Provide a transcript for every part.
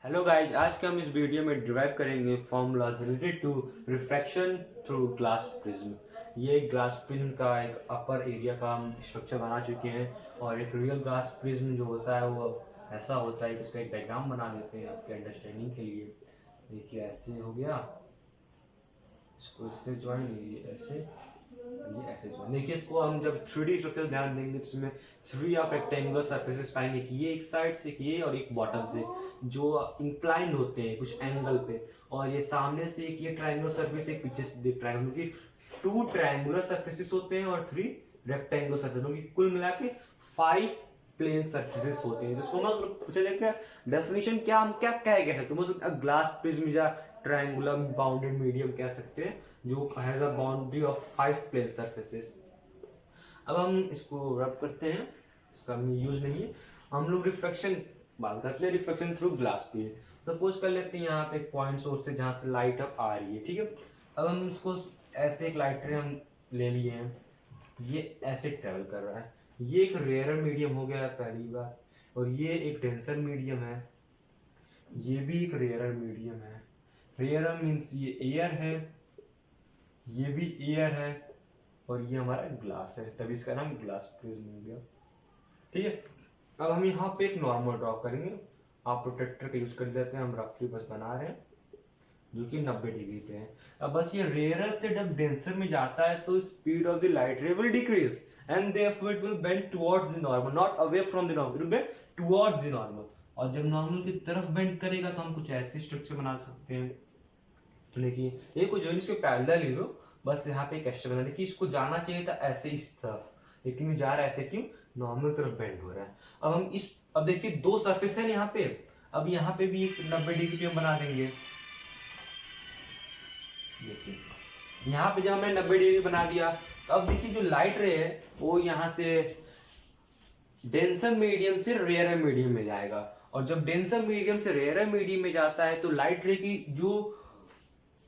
Hello guys, आज के हम इस वीडियो में डिराइव करेंगे formulas related to refraction through glass prism. ये ग्लास प्रिज्म का एक अपर एरिया का हम स्ट्रक्चर बना चुके हैं और एक रियल ग्लास प्रिज्म जो होता है वो ऐसा होता है कि इसका एक डायग्राम बना देते हैं आपके अंडरस्टैंडिंग के लिए। देखिए ऐसे हो गया, इसको इससे ज्वाइन कीजिए ऐसे, ये ऐसे ज्वाइन। देखिए इसको हम जब 3D स्ट्रक्चर ध्यान देंगे तो इसमें 3 आप रेक्टेंगुलर सरफेसेस पाएंगे कि ये एक साइड से, एक ये और एक बॉटम से, जो इंक्लाइंड होते हैं कुछ एंगल पे, और ये सामने से एक ये ट्रायंगुलर सरफेस, एक पीछे से ट्रायंगुलर की 2 ट्रायंगुलर सरफेसेस होते हैं और 3 रेक्टेंगुलर सरफेस, क्योंकि कुल मिला के 5 प्लेन सरफेसेस होते हैं। जिसको मतलब पूछा जाएगा डेफिनेशन क्या, हम क्या कह सकते हैं, ग्लास प्रिज्म या ट्रायंगुलर बाउंडेड मीडियम कह सकते हैं जो has a boundary of 5 plane surfaces. अब हम इसको रब करते हैं, इसका यूज नहीं है। हम लोग रिफ्लेक्शन बात करते हैं, रिफ्लेक्शन थ्रू ग्लास पे। सपोज कर लेते हैं यहाँ पे एक पॉइंट सोर्स है जहाँ से लाइट अब आ रही है, ठीक है। अब हम इसको ऐसे एक लाइट रे हम ले लिए हैं, ये ऐसे ट्रेवल कर रहा है, ये एक रेयर मीडियम हो गया है पहली बार, और ये एक डेंसर मीडियम है, ये भी एक रेयर मीडियम है। रेयर मीन्स ये एयर है, ये भी एयर है, और ये हमारा ग्लास है, तभी इसका नाम ग्लास प्रिज्म हो गया, ठीक है। अब हम यहाँ पे एक नॉर्मल ड्रॉ करेंगे, आप प्रोटेक्टर का यूज कर लेते हैं, हम रफली बस बना रहे हैं जो कि 90 डिग्री पे है। अब बस ये रेयर से जब डेंसर में जाता है तो स्पीड ऑफ द लाइट रे will decrease and therefore it will bend towards the normal, not away from the normal, it will bend towards the normal. और जब नॉर्मल की तरफ बेंड करेगा तो हम कुछ ऐसे स्ट्रक्चर बना सकते हैं। देखिए ये कुछ जो इसके पैरेलल ही लो, बस यहाँ पे एक एक्स्ट्रा बना। देखिए इसको जाना चाहिए था ऐसे इस तरफ, लेकिन जा रहा है ऐसे, क्यों? नॉर्मल तरफ बेंड हो रहा है। अब देखिए 2 सरफेस है यहाँ पे, अब यहाँ पे भी एक 90 डिग्री पे बना देंगे। देखिए यहाँ पे जब हमने 90 डिग्री बना दिया तो अब देखिए जो लाइट रे है वो यहाँ से डेंसर मीडियम से रेयर मीडियम में जाएगा, और जब डेंसर मीडियम से रेयर मीडियम में जाता है तो लाइट रे की जो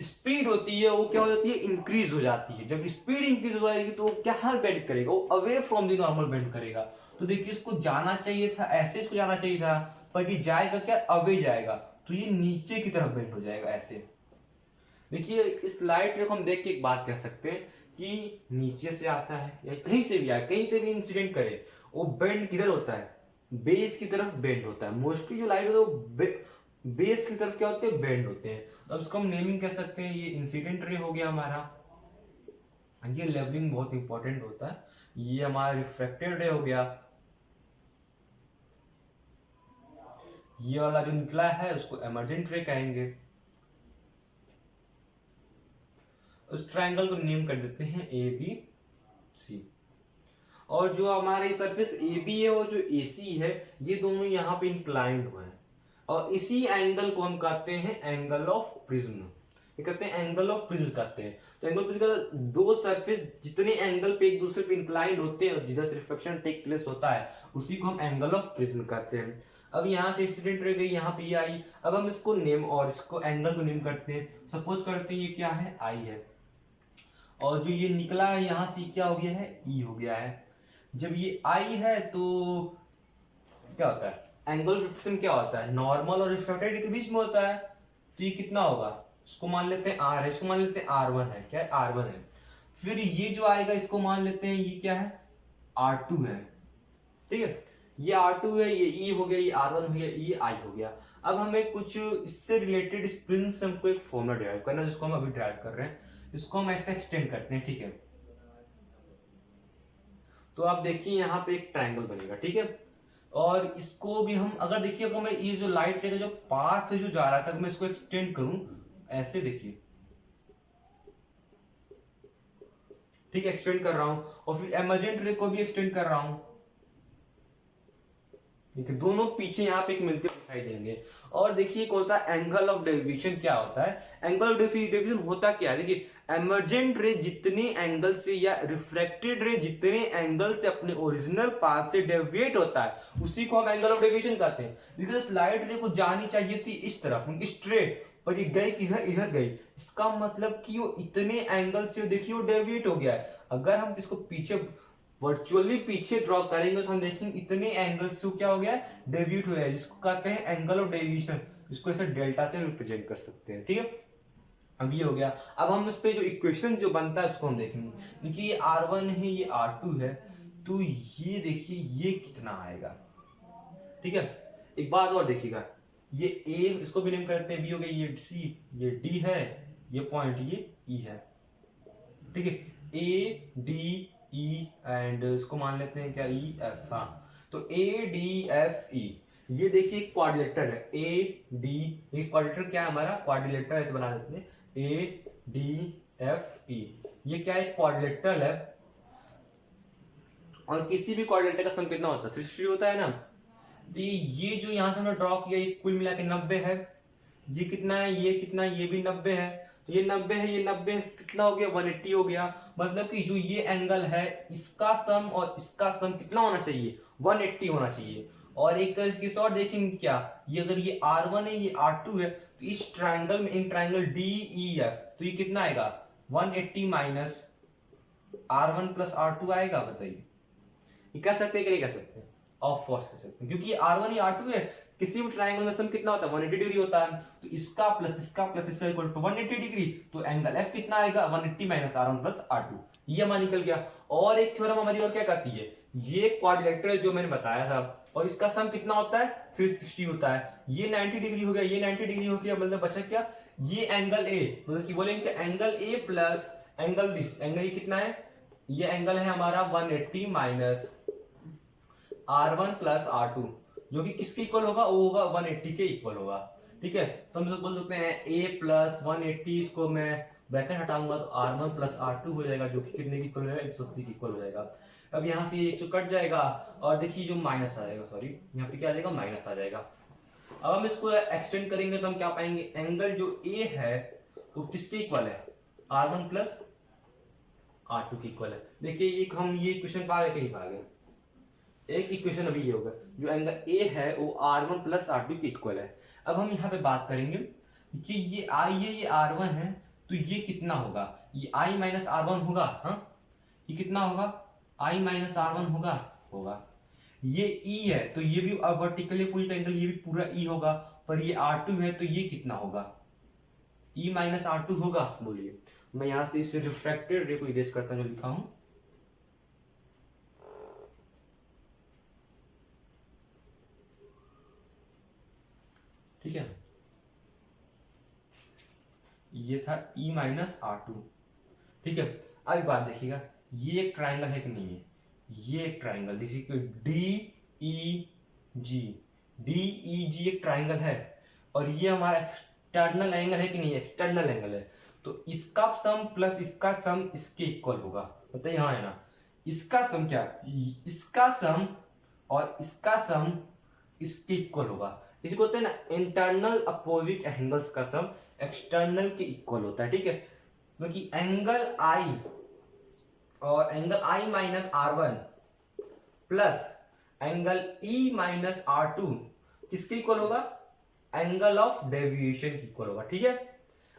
स्पीड होती है वो क्या हो जाती है, इंक्रीज हो जाती है। जब स्पीड इंक्रीज हो जाएगी तो वो क्या बेंड करेगा, वो away from the normal bend करेगा। तो देखिए इसको जाना चाहिए था ऐसे, इसको जाना चाहिए था, पर ये जाएगा क्या, अवे जाएगा, तो ये नीचे की तरफ बेंड हो जाएगा ऐसे। देखिए इस लाइट रे को हम देख के एक बात कह सकते हैं कि नीचे से आता है या कहीं से भी आए, कहीं से भी इंसिडेंट करे, वो बेंड किधर होता है, बेस की तरफ बेंड होता है। मोस्टली जो लाइट होता है वो बेस की तरफ क्या होते हैं, बेंड होते हैं। अब इसको हम नेमिंग कह सकते हैं, ये इंसिडेंट रे हो गया हमारा, ये लेवलिंग बहुत इंपॉर्टेंट होता है। ये हमारा रिफ्रैक्टेड रे हो गया, ये वाला जो निकला है उसको एमर्जेंट रे कहेंगे। उस ट्रायंगल को नेम कर देते हैं ए बी सी, और जो हमारी सरफेस ए बी है और जो ए सी है, ये दोनों यहाँ पे इंक्लाइंड हुए हैं, और इसी एंगल को हम कहते हैं एंगल ऑफ प्रिज्म। ये कहते हैं एंगल ऑफ प्रिज्म कहते हैं। तो एंगल प्रिज्म का 2 सरफेस जितने एंगल पे एक दूसरे पे इंक्लाइंड होते हैं और जिधर से रिफ्लेक्शन टेक प्लेस होता है उसी को हम एंगल ऑफ प्रिज्म कहते हैं। अब यहाँ से इंसिडेंट रह गई, यहाँ पे ये आई। अब हम इसको नेम और इसको एंगल को नेम करते हैं। सपोज करते हैं ये क्या है, आई है, और जो ये निकला है यहाँ से क्या हो गया है, ई हो गया है। जब ये आई है तो क्या होता है, एंगल रिफ्लेक्शन क्या होता है, नॉर्मल और रिफ्लेक्टेड के बीच में होता है। तो ये कितना होगा, इसको मान लेते हैं आर है, इसको मान लेते हैं R1 है, क्या है R1 है। फिर ये जो आएगा इसको मान लेते हैं ये क्या है, R2 है, ठीक है। ये R2 है, ये E हो गया, ये R1 हो गया, ये I हो गया। अब हमें कुछ इससे रिलेटेड इस प्रिज्म से हमको एक फॉर्मूला डिराइव करना है, जिसको हम अभी डिराइव कर रहे हैं। इसको हम ऐसे एक्सटेंड करते हैं, ठीक है। तो आप देखिए यहाँ पे एक ट्रायंगल बनेगा, ठीक है। और इसको भी हम अगर देखिए, अगर मैं ये जो लाइट रे का जो पाथ जो जा रहा था, मैं इसको एक्सटेंड करूं ऐसे, देखिए ठीक है, एक्सटेंड कर रहा हूं, और फिर एमर्जेंट रे को भी एक्सटेंड कर रहा हूं। देखिए दोनों पीछे यहाँ पे एक मिलते दिखाई देंगे। और देखिए क्या होता है, एंगल ऑफ डेविएशन क्या होता है, एंगल ऑफ डेविएशन होता क्या है, देखिए एमर्जेंट रे जितने एंगल से या रिफ्रैक्टेड रे जितने एंगल से अपने ओरिजिनल पाथ से डेविएट होता है उसी को हम एंगल ऑफ डेविएशन कहते हैं। देखिए स्लाइड रे को जानी चाहिए थी इस तरफ स्ट्रेट, पर ये गई किधर, इधर गई। इसका मतलब कि वो इतने एंगल से देखिए वो डेविएट हो गया है। अगर हम इसको पीछे वर्चुअली पीछे ड्रॉ करेंगे तो हम देखेंगे इतने एंगल से क्या हो गया है, डेविएट हो गया है, जिसको कहते हैं एंगल ऑफ डेविएशन। इसको ऐसे डेल्टा से रिप्रेजेंट कर सकते हैं, ठीक है। अब ये हो गया। अब हम इस पे जो इक्वेशन जो बनता है उसको हम देखेंगे। देखिए ये R1 है, ये R2 है, तो ये देखिए ये कितना आएगा, ठीक है। एक बात और देखिएगा, ये A इसको भी नेम करते हैं, B हो गया, ये C, ये D है, ये पॉइंट ये E है, ठीक है। A D E एंड इसको मान लेते हैं क्या E F, हाँ। तो A D F E ये देखिए क्वाड्रिलेटरल है। A D ये क्वाड्रिलेटरल क्या है हमारा, क्वाड्रिलेटरल ऐसे बना देते हैं, A D F E ये क्या है, क्वाड्रिलेटरल है। और किसी भी क्वाड्रिलेटरल का सम कितना होता है, 360 होता है ना। तो ये जो यहाँ से हमने ड्रॉ किया ये कुल मिला के 90 है। ये कितना है, ये कितना है, ये भी 90 है। तो ये 90 है, ये 90 कितना हो गया, 180 हो गया। मतलब कि जो ये एंगल है इसका सम और इसका सम कितना होना चाहिए, 180 होना चाहिए। और एक तरह से और देखेंगे क्या, ये अगर ये R1 है, ये R2 है, तो इस ट्राइंगल में, इन ट्राइंगल DEF, तो ये कितना आएगा, 180 माइनस R1 प्लस R2 आएगा। बताइए ये कह सकते हैं कि नहीं कह सकते, ऑफ कोर्स कह सकते हैं, क्योंकि ये R1 या R2 है। किसी भी ट्रायंगल में सम कितना होता है, 180 डिग्री होता है। तो इसका प्लस इसका इक्वल टू 180 डिग्री। तो एंगल F कितना आएगा, 180 माइनस R1 प्लस R2, ये हमारा निकल गया। और एक थ्योरम हमारी और क्या कहती है, ये क्वाड्रिलेटरल जो मैंने बताया था और इसका सम कितना होता है, 360 होता है। ये 90 डिग्री हो गया, ये 90 डिग्री हो गया, मतलब बचा क्या, ये एंगल A, मतलब कि बोलेंगे angle A plus angle this, angle ये कितना है, ये एंगल है हमारा 180 माइनस R1 प्लस R2, जो कि किसके इक्वल होगा, वो होगा 180 के इक्वल होगा, ठीक है। तो हम बोल सकते हैं A प्लस 180, इसको मैं ब्रैकेट हटाऊंगा तो R1 प्लस R2 हो जाएगा, जो कि कितने की इक्वल हो जाएगा, 180 की इक्वल हो जाएगा। अब यहाँ से ये कट जाएगा और देखिए जो माइनस आ जाएगा, सॉरी यहाँ पे क्या आ जाएगा, माइनस आ जाएगा। अब हम इसको एक्सटेंड करेंगे तो हम क्या पाएंगे, एंगल जो A है वो किसके इक्वल है, R1 प्लस R2 के इक्वल है। देखिए एक हम ये इक्वेशन पा गए कि नहीं पा गए, एक इक्वेशन अभी ये होगा, जो एंगल A है वो R1 प्लस R2 के इक्वल है। अब हम यहाँ पे बात करेंगे कि ये I है, ये R1 है, तो ये कितना होगा, ये I माइनस R1 होगा, हाँ ये कितना होगा, I माइनस R1 होगा। ये E है तो ये भी वर्टिकली पूरी एंगल, ये भी पूरा E होगा। पर ये R2 है तो ये कितना होगा, E माइनस R2 होगा। बोलिए, मैं यहाँ से इस रिफ्रैक्टेड रे को इरेज करता हूँ, जो लिखा हूँ, ठीक है। ये था E माइनस R2, ठीक है। अब बात देखिएगा, ये एक ट्राइंगल है कि नहीं है, ये एक ट्राइंगल, देखिए DEG एक ट्राइंगल है। और ये हमारा एक्सटर्नल एंगल है कि नहीं, एक्सटर्नल एंगल है। तो इसका सम प्लस इसका सम इसके इक्वल होगा। बताइए हाँ है ना, इसका सम क्या, इसका सम और इसका सम इसके इक्वल होगा। इसी को होता है ना इंटरनल अपोजिट एंगल्स का सम एक्सटर्नल के इक्वल होता है, ठीक है। क्योंकि एंगल I और angle I minus R1 plus angle E minus R2 किसके इक्वल होगा, एंगल ऑफ डेविएशन के इक्वल होगा, ठीक है।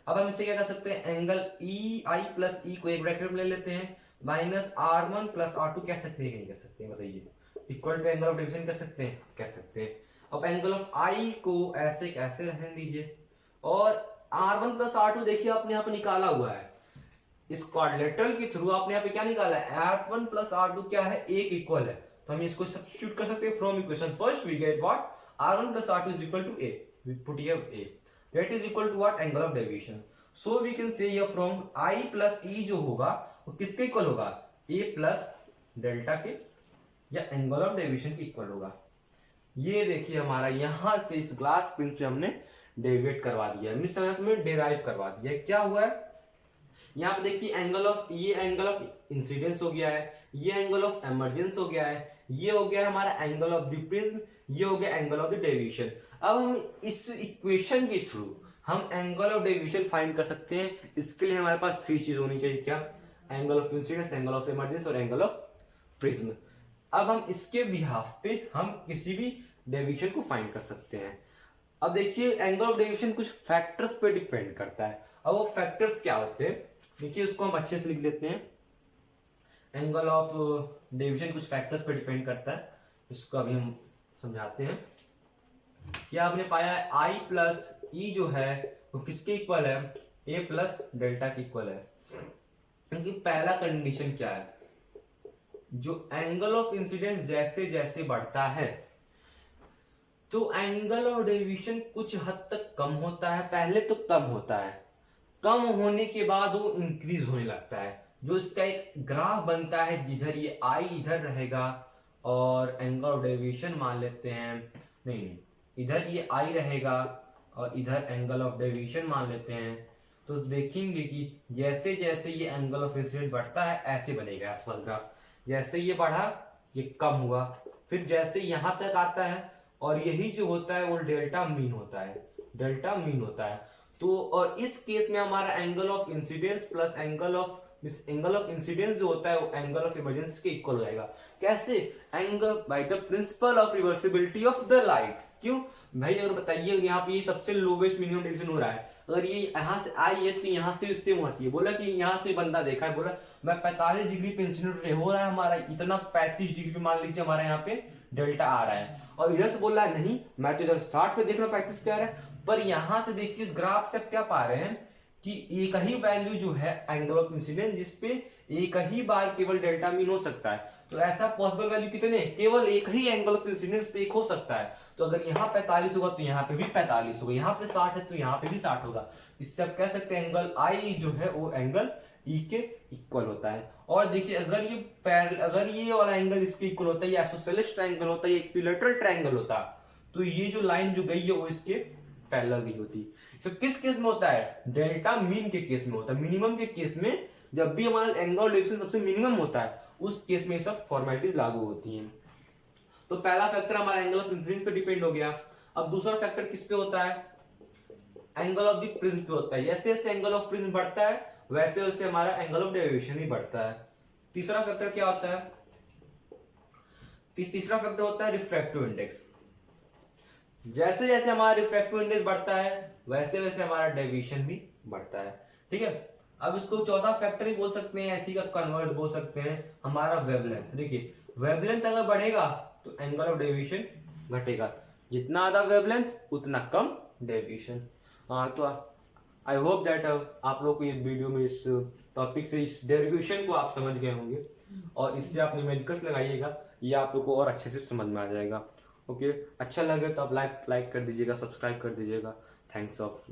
अब हम इसे क्या कर सकते हैं, एंगल EI प्लस E को एक ब्रैकेट में ले लेते हैं, माइनस R1 प्लस R2 कह सकते हैं, नहीं कह सकते, बताइए, equal to angle of deviation कर सकते हैं, कह सकते हैं। अब एंगल ऑफ I को ऐसे कैसे रहने दीजिए, और R1 प्लस R2 देखिए आपने यहाँ पे निकाला हुआ है, इस क्वाड्रिलेटरल के थ्रू आपने यहाँ पे क्या निकाला है, R1 प्लस R2 क्या है, A के इक्वल है। तो हम इसको सब्स्टिट्यूट कर सकते हैं from equation first we get what, R1 plus R2 is equal to A, we put here A, that is equal to what, angle of deviation. So we can say here from I plus E जो होगा वो किसके equal होगा, A plus delta के या angle of deviation के equal होगा। ये देखिए हमारा यहाँ से इस ग्लास प्रिज्म से हमने डेविएट करवा दिया है, मींस में डेराइव करवा दिया है। क्या हुआ है यहाँ पे देखिए, एंगल ऑफ, ये एंगल ऑफ इंसिडेंस हो गया है, ये एंगल ऑफ एमर्जेंस हो गया है, ये हो गया हमारा एंगल ऑफ द प्रिज्म, ये हो गया एंगल ऑफ द डेविएशन। अब हम इस इक्वेशन के थ्रू हम एंगल ऑफ डेविएशन फाइंड कर सकते हैं। इसके लिए हमारे पास 3 चीज होनी चाहिए, क्या, angle of incidence, angle of emergence और एंगल ऑफ प्रिज्म। अब हम इसके बिहाफ पे हम किसी भी डेविएशन को फाइंड कर सकते हैं। अब देखिए एंगल ऑफ डेविएशन कुछ फैक्टर्स पे डिपेंड करता है। अब वो फैक्टर्स क्या होते हैं, देखिए उसको हम अच्छे से लिख लेते हैं। एंगल ऑफ डेविएशन कुछ फैक्टर्स पे डिपेंड करता है, इसको अभी हम समझाते हैं क्या आपने पाया है आई प्लस ई जो है वो किसके इक्वल है, ए प्लस डेल्टा के इक्वल है। क्योंकि पहला कंडीशन क्या है, जो एंगल ऑफ इंसिडेंस जैसे जैसे बढ़ता है तो एंगल ऑफ डेविएशन कुछ हद तक कम होता है, पहले तो कम होता है, कम होने के बाद वो इंक्रीज होने लगता है। जो इसका एक ग्राफ बनता है जिधर ये आई इधर रहेगा और एंगल ऑफ डेविएशन मान लेते हैं, नहीं इधर ये आई रहेगा और इधर एंगल ऑफ डेविएशन मान लेते हैं, तो देखेंगे कि जैसे जैसे ये एंगल ऑफ इंसिडेंस बढ़ता है ऐसे बनेगा ऐसा ग्राफ। जैसे ये बढ़ा ये कम हुआ, फिर जैसे यहां तक आता है और यही जो होता है वो डेल्टा मीन होता है, डेल्टा मीन होता है। तो और इस केस में हमारा angle of incidence plus angle of incidence जो होता है वो एंगल ऑफ इमर्जेंस के इक्वल हो जाएगा। कैसे, angle by the principle of reversibility of the light. क्यों भाई, अगर बताइए यहाँ पे ये सबसे लोवेस्ट मिनिमम डेविएशन हो रहा है, अगर ये यहाँ से आई है तो यहाँ से इससे होना चाहिए। बोला कि यहाँ से बंदा देखा है, बोला मैं 45 डिग्री पे इंसिडेंट हो रहा है हमारा, इतना 35 डिग्री पे मान लीजिए हमारा यहाँ पे डेल्टा आ रहा है, और इधर से बोल रहा है नहीं मैं तो इधर 60 पे देख रहा हूँ 35 पे आ रहा है। पर यहाँ से देखिए इस ग्राफ से क्या पा रहे हैं कि एक ही वैल्यू जो है एंगल ऑफ इंसिडेंस जिसपे एक ही बार केवल डेल्टा मीन हो सकता है। तो ऐसा पॉसिबल वैल्यू कितने, केवल एक ही एंगल ऑफ इंसिडेंस पे एक हो सकता है। तो अगर यहाँ 45 होगा तो यहाँ पे भी 45 होगा, यहाँ पे 60 है तो यहाँ पे भी 60 होगा। इससे आप कह सकते हैं एंगल आई जो है वो एंगल ई के इक्वल होता है। और देखिए अगर ये वाला एंगल इसके इक्वल होता है, ये आइसोसेलेस ट्रायंगल होता है, ये इक्विलैटरल ट्रायंगल होता, तो ये जो लाइन जो गई है वो इसके पैरेलल गई होती। तो किस केस में होता है, डेल्टा मीन के केस में होता है। मिनिमम के केस में जब भी हमारा एंगल ऑफ डेविएशन सबसे मिनिमम होता है उस केस में सब फॉर्मेलिटीज लागू होती हैं। तो पहला फैक्टर हमारा एंगल ऑफ इंसिडेंस पे डिपेंड हो गया। अब दूसरा फैक्टर किस पे होता है, एंगल ऑफ द प्रिज्म पे होता है। जैसे जैसे एंगल ऑफ प्रिज्म बढ़ता है वैसे वैसे हमारा एंगल ऑफ डेविएशन भी बढ़ता है। तीसरा फैक्टर क्या होता है, तीसरा फैक्टर होता है रिफ्रैक्टिव इंडेक्स। जैसे जैसे हमारा रिफ्रैक्टिव इंडेक्स बढ़ता है वैसे वैसे हमारा डेविएशन भी बढ़ता है। ठीक है, अब इसको चौथा फैक्टर ही बोल सकते हैं, ऐसी का कन्वर्स बोल सकते हैं हमारा वेवलेंथ। देखिए वेवलेंथ अगर बढ़ेगा तो एंगल ऑफ डेविएशन घटेगा, जितना ज्यादा वेवलेंथ उतना कम डेविएशन। तो आई होप दैट आप लोग को ये वीडियो में इस टॉपिक से इस डेरिवेशन को आप समझ गए होंगे और इससे आप न्यूमेरिकल्स लगाइएगा, ये आप लोग को और अच्छे से समझ में आ जाएगा। ओके, अच्छा लगे तो आप लाइक कर दीजिएगा, सब्सक्राइब कर दीजिएगा। Thanks of